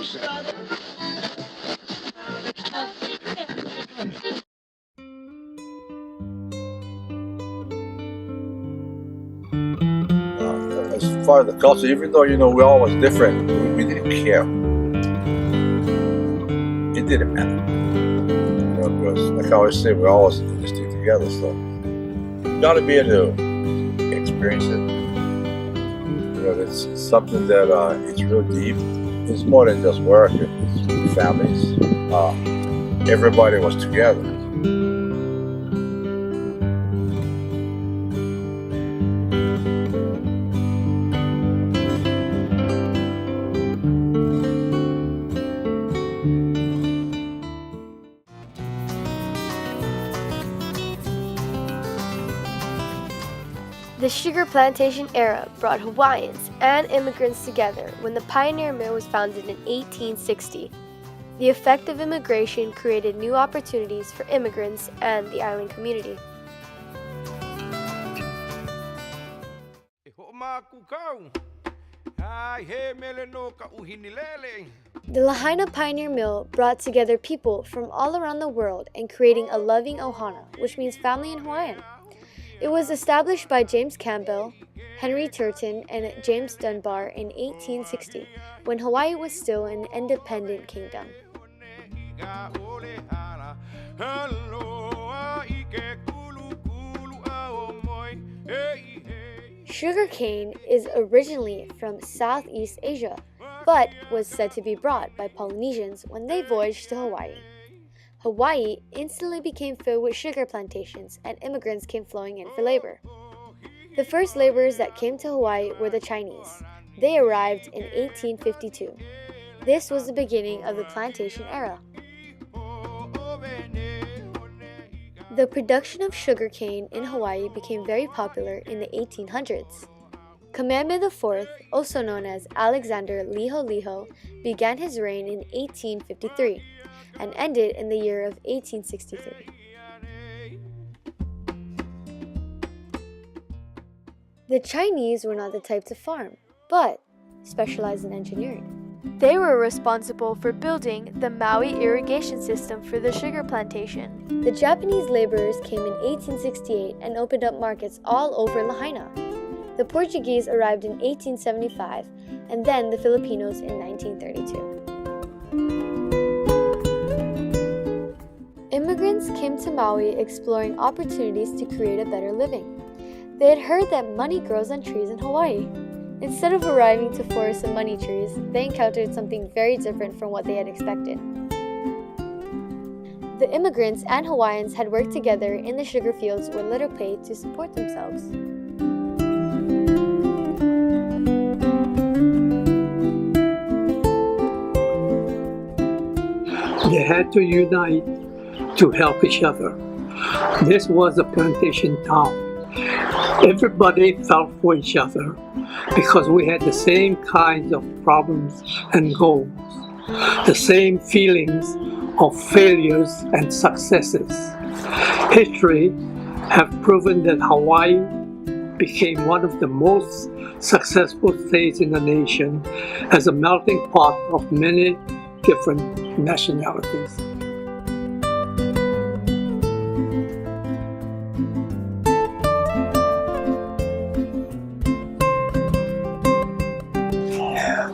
As far as the culture, even though we're all was different, we didn't care. It didn't matter. Because like I always say, we're always in this thing together. So you gotta be able to experience it. It's something that it's real deep. It's more than just work. It's families. Everybody was together. The sugar plantation era brought Hawaiians and immigrants together when the Pioneer Mill was founded in 1860. The effect of immigration created new opportunities for immigrants and the island community. The Lahaina Pioneer Mill brought together people from all around the world and creating a loving ohana, which means family in Hawaiian. It was established by James Campbell, Henry Turton, and James Dunbar in 1860, when Hawaii was still an independent kingdom. Sugarcane is originally from Southeast Asia, but was said to be brought by Polynesians when they voyaged to Hawaii. Hawaii instantly became filled with sugar plantations, and immigrants came flowing in for labor. The first laborers that came to Hawaii were the Chinese. They arrived in 1852. This was the beginning of the plantation era. The production of sugarcane in Hawaii became very popular in the 1800s. Kamehameha IV, also known as Alexander Liholiho, began his reign in 1853 and ended in the year of 1863. The Chinese were not the type to farm, but specialized in engineering. They were responsible for building the Maui irrigation system for the sugar plantation. The Japanese laborers came in 1868 and opened up markets all over Lahaina. The Portuguese arrived in 1875, and then the Filipinos in 1932. Immigrants came to Maui exploring opportunities to create a better living. They had heard that money grows on trees in Hawaii. Instead of arriving to forests of money trees, they encountered something very different from what they had expected. The immigrants and Hawaiians had worked together in the sugar fields with little pay to support themselves. They had to unite to help each other. This was a plantation town. Everybody felt for each other because we had the same kinds of problems and goals, the same feelings of failures and successes. History have proven that Hawaii became one of the most successful states in the nation as a melting pot of many different nationalities.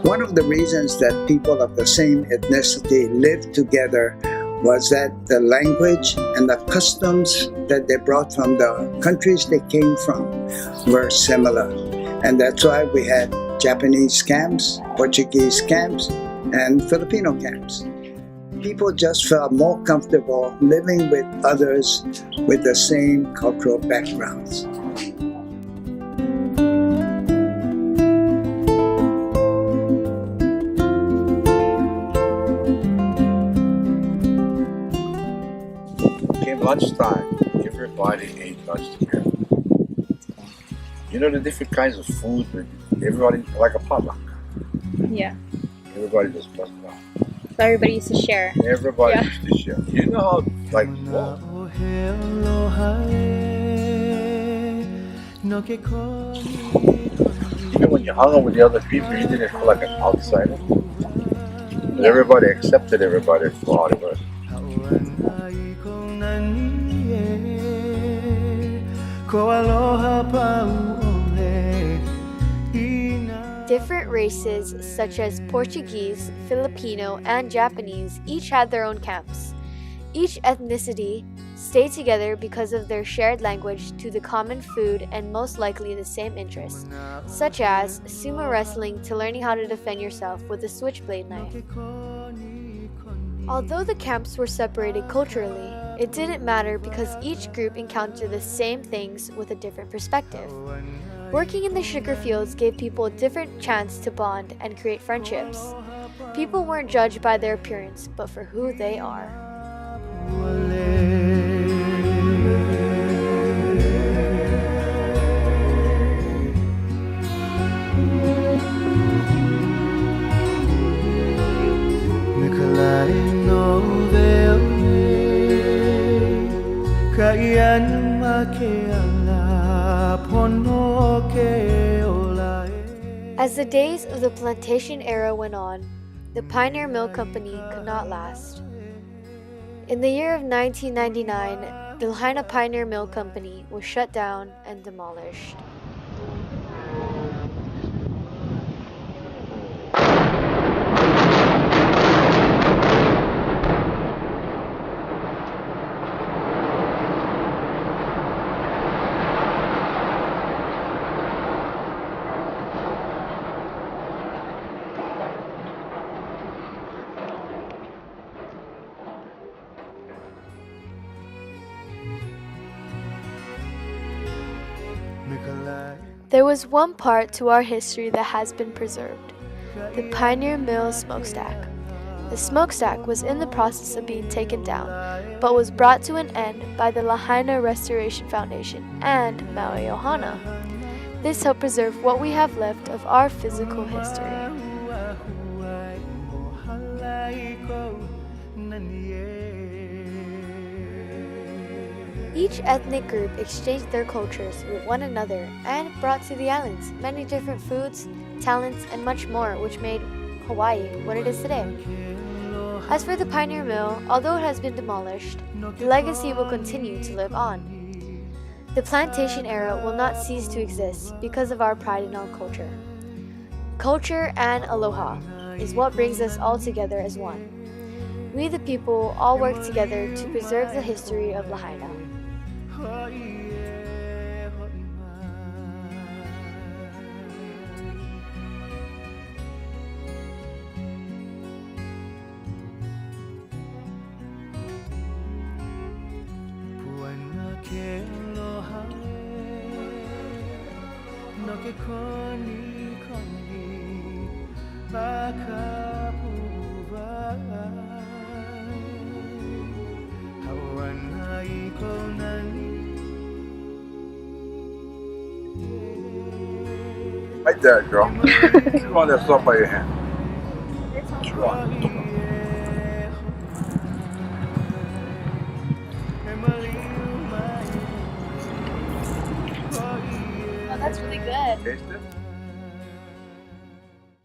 One of the reasons that people of the same ethnicity lived together was that the language and the customs that they brought from the countries they came from were similar. And that's why we had Japanese camps, Portuguese camps, and Filipino camps. People just felt more comfortable living with others with the same cultural backgrounds. Lunchtime, everybody ate lunch together. The different kinds of food, everybody, like a potluck. Yeah. Everybody just must know. So everybody used to share. Everybody used to share. You know how, whoa. Even when you hung out with the other people, you didn't feel like an outsider. And everybody accepted everybody's quality, but Different races, such as Portuguese, Filipino, and Japanese, each had their own camps. Each ethnicity stayed together because of their shared language to the common food and most likely the same interests, such as sumo wrestling to learning how to defend yourself with a switchblade knife. Although the camps were separated culturally, it didn't matter because each group encountered the same things with a different perspective. Working in the sugar fields gave people a different chance to bond and create friendships. People weren't judged by their appearance, but for who they are. As the days of the plantation era went on, the Pioneer Mill Company could not last. In the year of 1999, the Lahaina Pioneer Mill Company was shut down and demolished. There was one part to our history that has been preserved, the Pioneer Mill smokestack. The smokestack was in the process of being taken down, but was brought to an end by the Lahaina Restoration Foundation and Maui Ohana. This helped preserve what we have left of our physical history. Each ethnic group exchanged their cultures with one another and brought to the islands many different foods, talents, and much more, which made Hawaii what it is today. As for the Pioneer Mill, although it has been demolished, the legacy will continue to live on. The plantation era will not cease to exist because of our pride in our culture. Culture and aloha is what brings us all together as one. We the people all work together to preserve the history of Lahaina. right there, girl. Chew on that stuff by your hand. Chew on it. Oh, that's really good. Taste it?